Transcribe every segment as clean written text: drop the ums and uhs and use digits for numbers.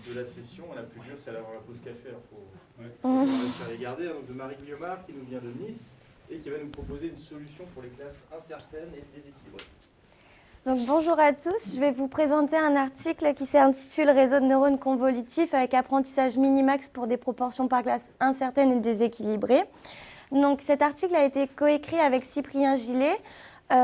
de la session. La plus dure, c'est alors la pause café. Alors, faut réussir à les garder. Donc, de Marie Guillaumard, qui nous vient de Nice et qui va nous proposer une solution pour les classes incertaines et déséquilibrées. Donc, bonjour à tous, je vais vous présenter un article qui s'intitule « Réseau de neurones convolutifs avec apprentissage minimax pour des proportions par classe incertaines et déséquilibrées ». Donc, cet article a été coécrit avec Cyprien Gillet,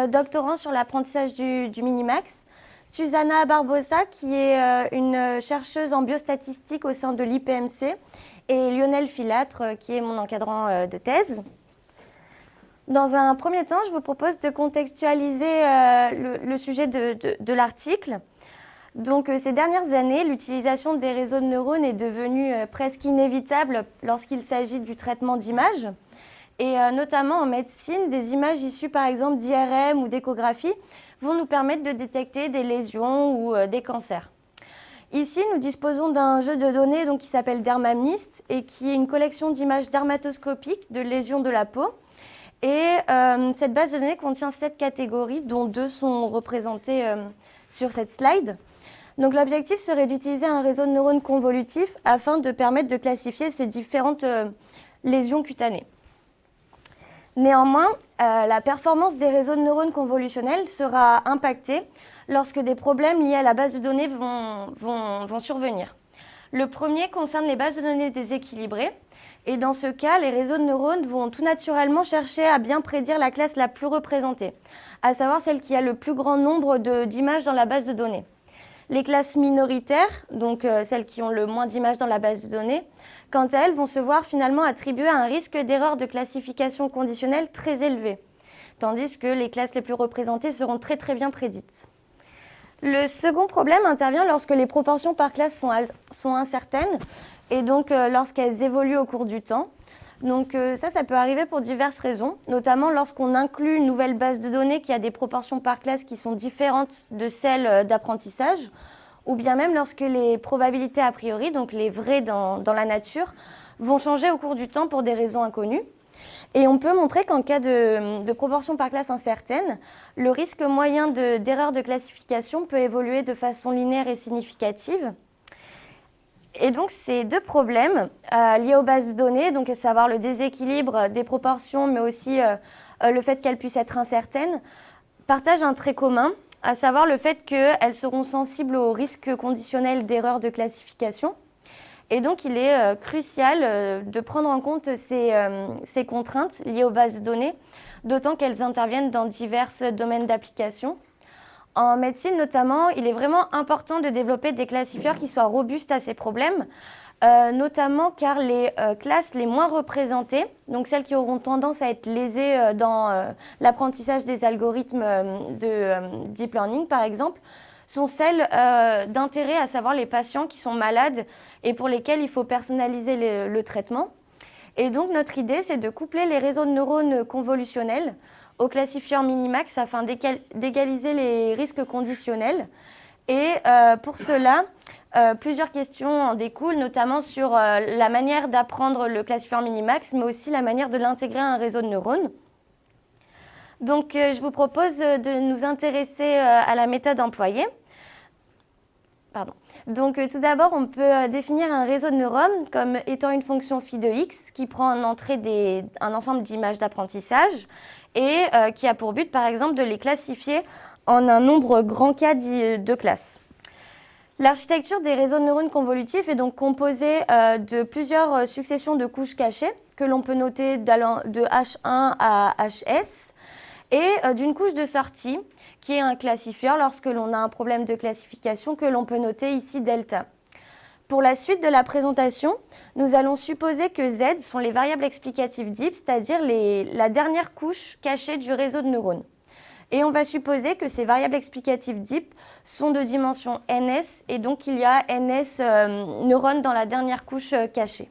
doctorant sur l'apprentissage du minimax, Susanna Barbosa, qui est une chercheuse en biostatistique au sein de l'IPMC, et Lionel Filâtre, qui est mon encadrant de thèse. Dans un premier temps, je vous propose de contextualiser le sujet de l'article. Donc, ces dernières années, l'utilisation des réseaux de neurones est devenue presque inévitable lorsqu'il s'agit du traitement d'images. Et notamment en médecine, des images issues par exemple d'IRM ou d'échographie vont nous permettre de détecter des lésions ou des cancers. Ici, nous disposons d'un jeu de données qui s'appelle Dermamnist et qui est une collection d'images dermatoscopiques de lésions de la peau. Et cette base de données contient 7 catégories, dont 2 sont représentées sur cette slide. Donc l'objectif serait d'utiliser un réseau de neurones convolutifs afin de permettre de classifier ces différentes lésions cutanées. Néanmoins, la performance des réseaux de neurones convolutionnels sera impactée lorsque des problèmes liés à la base de données vont survenir. Le premier concerne les bases de données déséquilibrées. Et dans ce cas, les réseaux de neurones vont tout naturellement chercher à bien prédire la classe la plus représentée, à savoir celle qui a le plus grand nombre d'images dans la base de données. Les classes minoritaires, donc celles qui ont le moins d'images dans la base de données, quant à elles, vont se voir finalement attribuer un risque d'erreur de classification conditionnelle très élevé, tandis que les classes les plus représentées seront très bien prédites. Le second problème intervient lorsque les proportions par classe sont incertaines, et donc lorsqu'elles évoluent au cours du temps. Donc ça peut arriver pour diverses raisons, notamment lorsqu'on inclut une nouvelle base de données qui a des proportions par classe qui sont différentes de celles d'apprentissage, ou bien même lorsque les probabilités a priori, donc les vraies dans la nature, vont changer au cours du temps pour des raisons inconnues. Et on peut montrer qu'en cas de proportions par classe incertaines, le risque moyen d'erreur de classification peut évoluer de façon linéaire et significative. Et donc, ces 2 problèmes liés aux bases de données, donc à savoir le déséquilibre des proportions, mais aussi le fait qu'elles puissent être incertaines, partagent un trait commun, à savoir le fait qu'elles seront sensibles au risque conditionnel d'erreur de classification. Et donc, il est crucial de prendre en compte ces contraintes liées aux bases de données, d'autant qu'elles interviennent dans divers domaines d'application. En médecine notamment, il est vraiment important de développer des classifieurs qui soient robustes à ces problèmes, notamment car les classes les moins représentées, donc celles qui auront tendance à être lésées dans l'apprentissage des algorithmes de deep learning par exemple, sont celles d'intérêt, à savoir les patients qui sont malades et pour lesquels il faut personnaliser le traitement. Et donc notre idée, c'est de coupler les réseaux de neurones convolutionnels au classifieur minimax afin d'égaliser les risques conditionnels. Et pour cela, plusieurs questions en découlent, notamment sur la manière d'apprendre le classifieur minimax, mais aussi la manière de l'intégrer à un réseau de neurones. Donc je vous propose de nous intéresser à la méthode employée. Donc tout d'abord, on peut définir un réseau de neurones comme étant une fonction phi de x qui prend en entrée un ensemble d'images d'apprentissage et qui a pour but, par exemple, de les classifier en un nombre grand K de classes. L'architecture des réseaux de neurones convolutifs est donc composée de plusieurs successions de couches cachées que l'on peut noter de H1 à HS et d'une couche de sortie qui est un classifieur lorsque l'on a un problème de classification que l'on peut noter ici delta. Pour la suite de la présentation, nous allons supposer que Z sont les variables explicatives deep, c'est-à-dire la dernière couche cachée du réseau de neurones. Et on va supposer que ces variables explicatives deep sont de dimension ns et donc il y a ns neurones dans la dernière couche cachée.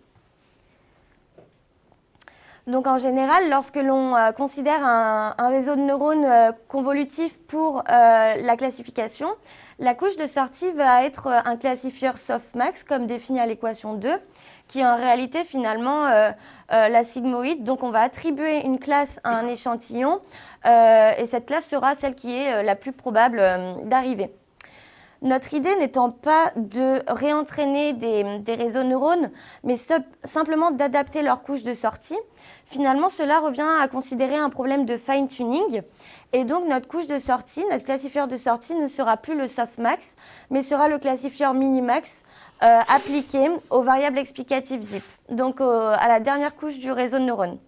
Donc en général, lorsque l'on considère un réseau de neurones convolutif pour la classification, la couche de sortie va être un classifieur softmax, comme défini à l'équation 2, qui est en réalité finalement la sigmoïde. Donc on va attribuer une classe à un échantillon et cette classe sera celle qui est la plus probable d'arriver. Notre idée n'étant pas de réentraîner des réseaux neurones, mais simplement d'adapter leur couche de sortie, finalement, cela revient à considérer un problème de fine-tuning. Et donc, notre couche de sortie, notre classifieur de sortie ne sera plus le softmax, mais sera le classifieur minimax appliqué aux variables explicatives deep, donc à la dernière couche du réseau de neurones.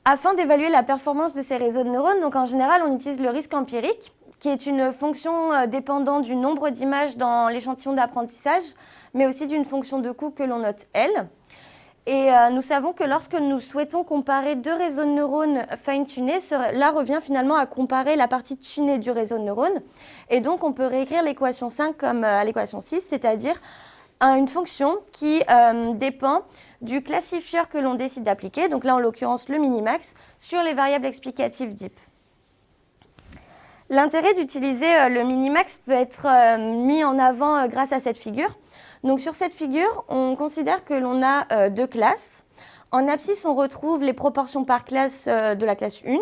Afin d'évaluer la performance de ces réseaux de neurones, donc en général, on utilise le risque empirique, qui est une fonction dépendant du nombre d'images dans l'échantillon d'apprentissage, mais aussi d'une fonction de coût que l'on note L. Et nous savons que lorsque nous souhaitons comparer deux réseaux de neurones fine-tunés, cela revient finalement à comparer la partie tunée du réseau de neurones. Et donc, on peut réécrire l'équation 5 comme à l'équation 6, c'est-à-dire une fonction qui dépend du classifieur que l'on décide d'appliquer, donc là en l'occurrence le minimax, sur les variables explicatives deep. L'intérêt d'utiliser le minimax peut être mis en avant grâce à cette figure. Donc sur cette figure, on considère que l'on a deux classes. En abscisse, on retrouve les proportions par classe de la classe 1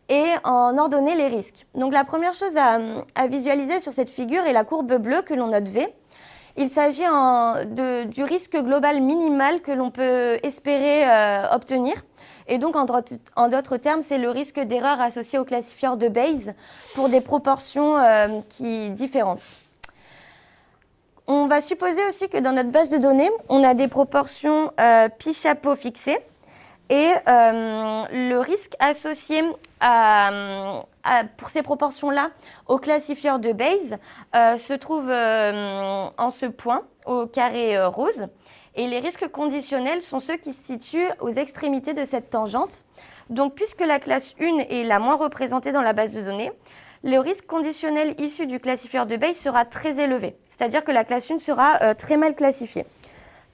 et en ordonnée les risques. Donc la première chose à visualiser sur cette figure est la courbe bleue que l'on note V. Il s'agit du risque global minimal que l'on peut espérer obtenir. Et donc, en d'autres termes, c'est le risque d'erreur associé au classifieur de Bayes pour des proportions différentes. On va supposer aussi que dans notre base de données, on a des proportions pi chapeau fixées. Et le risque associé pour ces proportions-là au classifieur de Bayes se trouve en ce point, au carré rose. Et les risques conditionnels sont ceux qui se situent aux extrémités de cette tangente. Donc, puisque la classe 1 est la moins représentée dans la base de données, le risque conditionnel issu du classifieur de Bayes sera très élevé. C'est-à-dire que la classe 1 sera très mal classifiée.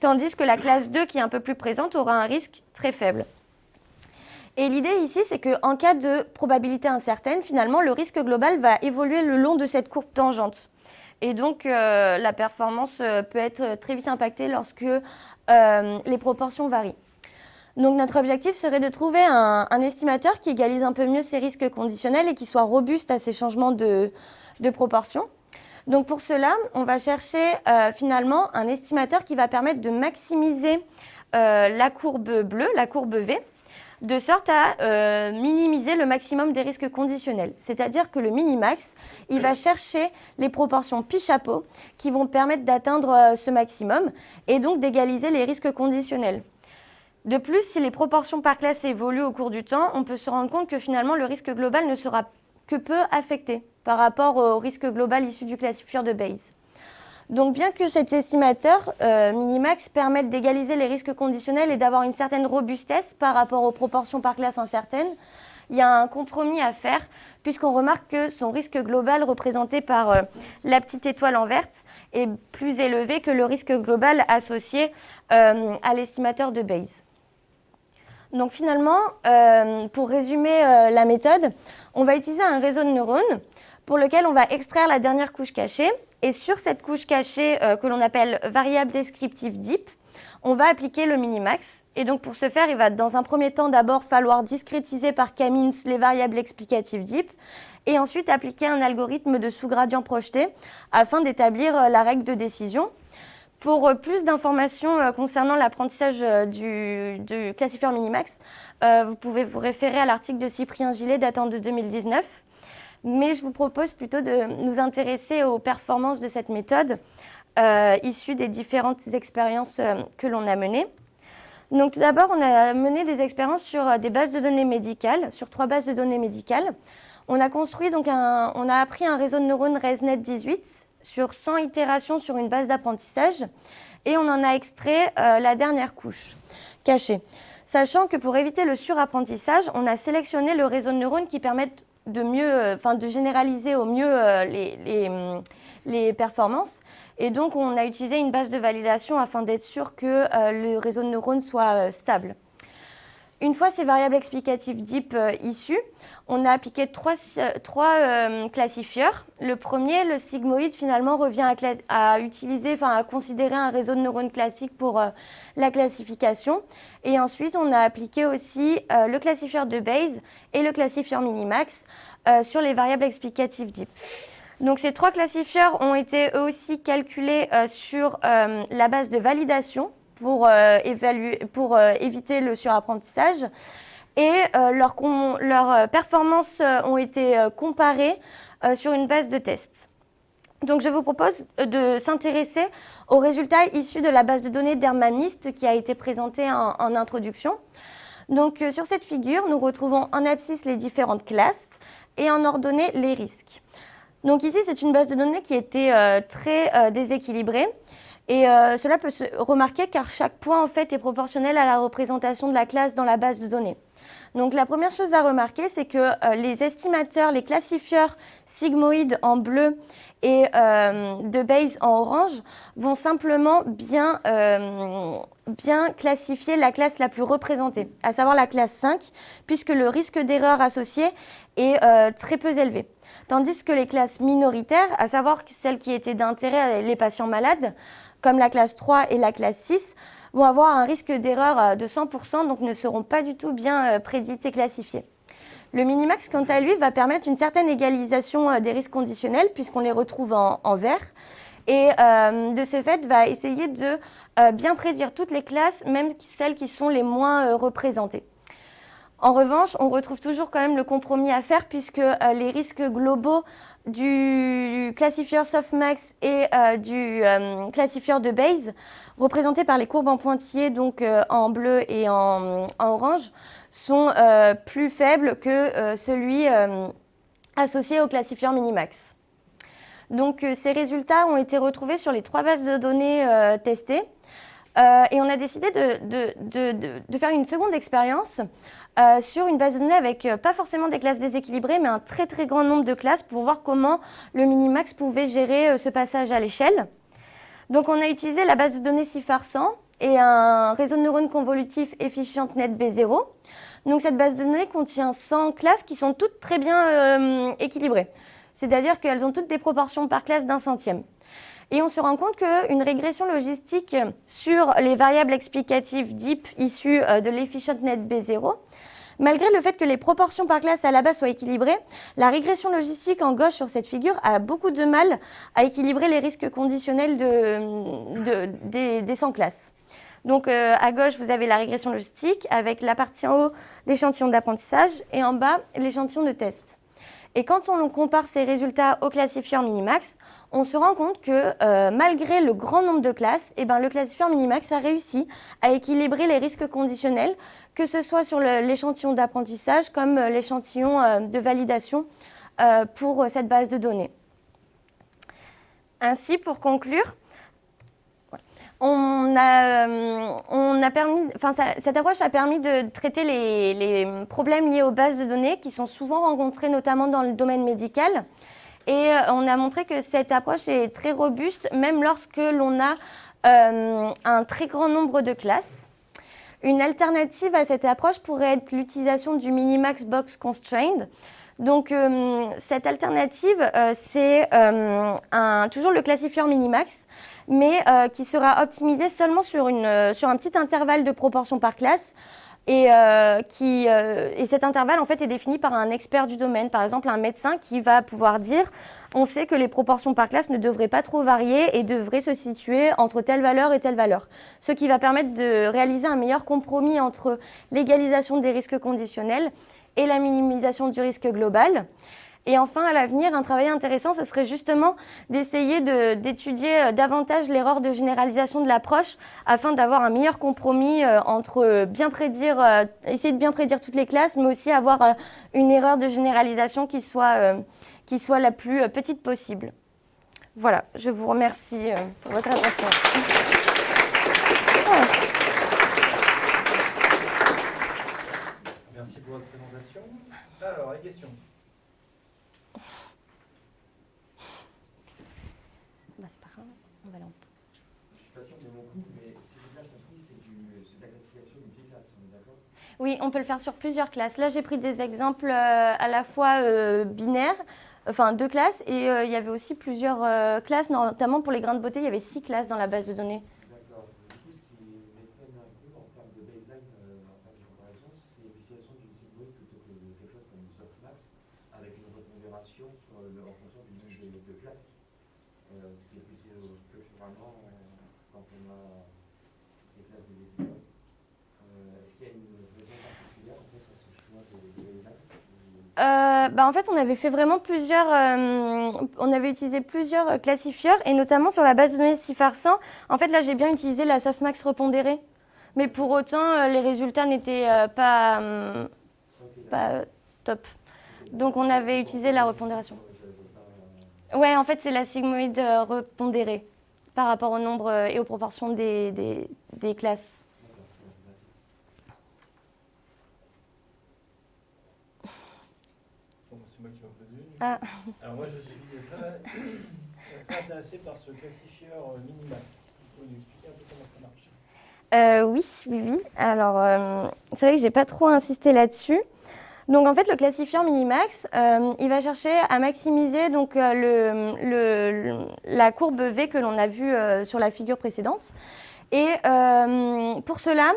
Tandis que la classe 2, qui est un peu plus présente, aura un risque très faible. Et l'idée ici, c'est qu'en cas de probabilité incertaine, finalement, le risque global va évoluer le long de cette courbe tangente. Et donc, la performance peut être très vite impactée lorsque les proportions varient. Donc, notre objectif serait de trouver un estimateur qui égalise un peu mieux ces risques conditionnels et qui soit robuste à ces changements de proportions. Donc, pour cela, on va chercher finalement un estimateur qui va permettre de maximiser la courbe bleue, la courbe V, de sorte à minimiser le maximum des risques conditionnels. C'est-à-dire que le minimax, il va chercher les proportions pi chapeau qui vont permettre d'atteindre ce maximum et donc d'égaliser les risques conditionnels. De plus, si les proportions par classe évoluent au cours du temps, on peut se rendre compte que finalement le risque global ne sera que peu affecté par rapport au risque global issu du classifieur de Bayes. Donc, bien que cet estimateur minimax permette d'égaliser les risques conditionnels et d'avoir une certaine robustesse par rapport aux proportions par classe incertaines, il y a un compromis à faire puisqu'on remarque que son risque global représenté par la petite étoile en verte est plus élevé que le risque global associé à l'estimateur de Bayes. Donc finalement, pour résumer la méthode, on va utiliser un réseau de neurones pour lequel on va extraire la dernière couche cachée. Et sur cette couche cachée que l'on appelle variable descriptive deep, on va appliquer le minimax. Et donc pour ce faire, il va dans un premier temps d'abord falloir discrétiser par K-means les variables explicatives deep et ensuite appliquer un algorithme de sous-gradient projeté afin d'établir la règle de décision. Pour plus d'informations concernant l'apprentissage du classifieur minimax, vous pouvez vous référer à l'article de Cyprien Gillet datant de 2019. Mais je vous propose plutôt de nous intéresser aux performances de cette méthode issues des différentes expériences que l'on a menées. Donc tout d'abord, on a mené des expériences sur des bases de données médicales, sur 3 bases de données médicales. On a construit donc on a appris un réseau de neurones ResNet 18 sur 100 itérations sur une base d'apprentissage et on en a extrait la dernière couche cachée. Sachant que pour éviter le surapprentissage, on a sélectionné le réseau de neurones qui permettent de généraliser au mieux les performances. Et donc, on a utilisé une base de validation afin d'être sûr que le réseau de neurones soit stable. Une fois ces variables explicatives deep issues, on a appliqué trois classifieurs. Le premier, le sigmoïde, finalement, revient à considérer un réseau de neurones classique pour la classification. Et ensuite, on a appliqué aussi le classifieur de Bayes et le classifieur minimax sur les variables explicatives deep. Donc ces 3 classifieurs ont été eux aussi calculés sur la base de validation pour éviter le surapprentissage. Et leurs performances ont été comparées sur une base de tests. Donc je vous propose de s'intéresser aux résultats issus de la base de données d'Hermanist qui a été présentée en introduction. Donc sur cette figure, nous retrouvons en abscisse les différentes classes et en ordonnée les risques. Donc ici, c'est une base de données qui était très déséquilibrée. Et cela peut se remarquer car chaque point en fait est proportionnel à la représentation de la classe dans la base de données. Donc la première chose à remarquer, c'est que les estimateurs, les classifieurs sigmoïdes en bleu et de Bayes en orange vont simplement bien classifier la classe la plus représentée, à savoir la classe 5, puisque le risque d'erreur associé est très peu élevé. Tandis que les classes minoritaires, à savoir celles qui étaient d'intérêt les patients malades, comme la classe 3 et la classe 6, vont avoir un risque d'erreur de 100%, donc ne seront pas du tout bien prédites et classifiées. Le minimax, quant à lui, va permettre une certaine égalisation des risques conditionnels, puisqu'on les retrouve en vert, et de ce fait, va essayer de bien prédire toutes les classes, même celles qui sont les moins représentées. En revanche, on retrouve toujours quand même le compromis à faire puisque les risques globaux du classifieur softmax et du classifieur de Bayes, représentés par les courbes en pointillés, donc en bleu et en orange, sont plus faibles que celui associé au classifieur minimax. Donc ces résultats ont été retrouvés sur les 3 bases de données testées. Et on a décidé de faire une seconde expérience sur une base de données avec pas forcément des classes déséquilibrées, mais un très très grand nombre de classes pour voir comment le minimax pouvait gérer ce passage à l'échelle. Donc on a utilisé la base de données CIFAR 100 et un réseau de neurones convolutif efficient net B0. Donc cette base de données contient 100 classes qui sont toutes très bien équilibrées. C'est-à-dire qu'elles ont toutes des proportions par classe d'un centième. Et on se rend compte qu'une régression logistique sur les variables explicatives DEEP issues de l'efficient net B0, malgré le fait que les proportions par classe à la base soient équilibrées, la régression logistique en gauche sur cette figure a beaucoup de mal à équilibrer les risques conditionnels des 100 classes. Donc à gauche, vous avez la régression logistique avec la partie en haut, l'échantillon d'apprentissage et en bas, l'échantillon de test. Et quand on compare ces résultats au classifieur minimax, on se rend compte que malgré le grand nombre de classes, le classifieur minimax a réussi à équilibrer les risques conditionnels, que ce soit sur l'échantillon d'apprentissage comme l'échantillon de validation pour cette base de données. Ainsi, pour conclure, cette approche a permis de traiter les problèmes liés aux bases de données qui sont souvent rencontrés notamment dans le domaine médical. Et on a montré que cette approche est très robuste, même lorsque l'on a un très grand nombre de classes. Une alternative à cette approche pourrait être l'utilisation du Minimax Box Constraint. Donc cette alternative, c'est toujours le classifieur minimax, mais qui sera optimisé seulement sur un petit intervalle de proportion par classe. Et cet intervalle en fait est défini par un expert du domaine, par exemple un médecin qui va pouvoir dire on sait que les proportions par classe ne devraient pas trop varier et devraient se situer entre telle valeur et telle valeur. Ce qui va permettre de réaliser un meilleur compromis entre l'égalisation des risques conditionnels et la minimisation du risque global. Et enfin, à l'avenir, un travail intéressant, ce serait justement d'essayer d'étudier davantage l'erreur de généralisation de l'approche afin d'avoir un meilleur compromis entre essayer de bien prédire toutes les classes, mais aussi avoir une erreur de généralisation qui soit la plus petite possible. Voilà, je vous remercie pour votre attention. Merci pour votre présentation. Alors, les questions. C'est pas grave, on va aller en pause. Je suis pas sûr de mon coup, mais si j'ai bien compris, c'est de la classification multiclasse, on est d'accord? Oui, on peut le faire sur plusieurs classes. Là, j'ai pris des exemples à la fois binaires, enfin 2 classes, et il y avait aussi plusieurs classes, notamment pour les grains de beauté, il y avait 6 classes dans la base de données. D'accord. Du coup, ce qui m'étonne un peu en termes de baseline, en termes de comparaison, c'est l'utilisation d'une sigmoïde plutôt que de quelque chose comme du softmax, avec une repondération en fonction du nombre de généralement, quand on a des classes des étudiants, est-ce qu'il y a une raison particulière en fait, à ce choix de baseline? En fait, on avait fait vraiment plusieurs, on avait utilisé plusieurs classifieurs et notamment sur la base de données CIFAR100. En fait, là, j'ai bien utilisé la softmax repondérée, mais pour autant, les résultats n'étaient pas top. Donc, on avait utilisé la repondération. Ouais, en fait, c'est la sigmoïde repondérée par rapport au nombre et aux proportions des classes. C'est moi qui vais poser. Ah. Alors moi je suis très intéressé par ce classifieur Minimax. Vous pouvez nous expliquer un peu comment ça marche? Oui. Alors, c'est vrai que j'ai pas trop insisté là-dessus. Donc en fait, le classifieur Minimax, il va chercher à maximiser donc, la courbe V que l'on a vue sur la figure précédente. Et pour cela,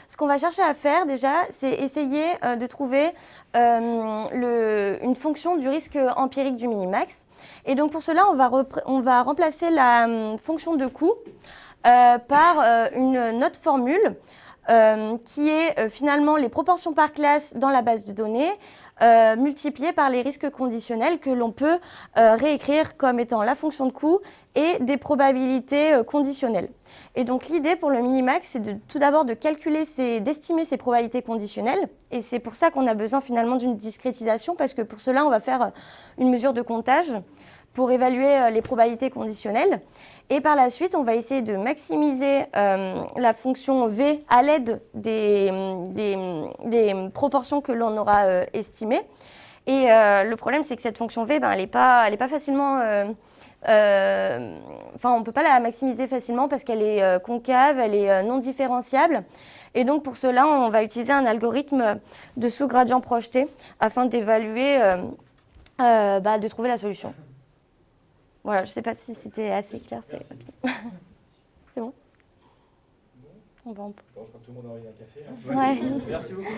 ce qu'on va chercher à faire déjà, c'est essayer de trouver une fonction du risque empirique du minimax. Et donc pour cela, on va remplacer la fonction de coût par une autre formule qui est finalement les proportions par classe dans la base de données multipliées par les risques conditionnels que l'on peut réécrire comme étant la fonction de coût et des probabilités conditionnelles. Et donc l'idée pour le minimax, c'est tout d'abord d'estimer ces probabilités conditionnelles. Et c'est pour ça qu'on a besoin finalement d'une discrétisation, parce que pour cela, on va faire une mesure de comptage pour évaluer les probabilités conditionnelles. Et par la suite, on va essayer de maximiser la fonction V à l'aide des proportions que l'on aura estimées. Et le problème, c'est que cette fonction V, elle n'est pas facilement... on ne peut pas la maximiser facilement parce qu'elle est concave, elle est non différenciable. Et donc, pour cela, on va utiliser un algorithme de sous-gradient projeté afin d'évaluer, de trouver la solution. Voilà, je ne sais pas si c'était assez clair. C'est bon? On va en... Quand tout le monde a envie d'un café. Ouais. Merci beaucoup.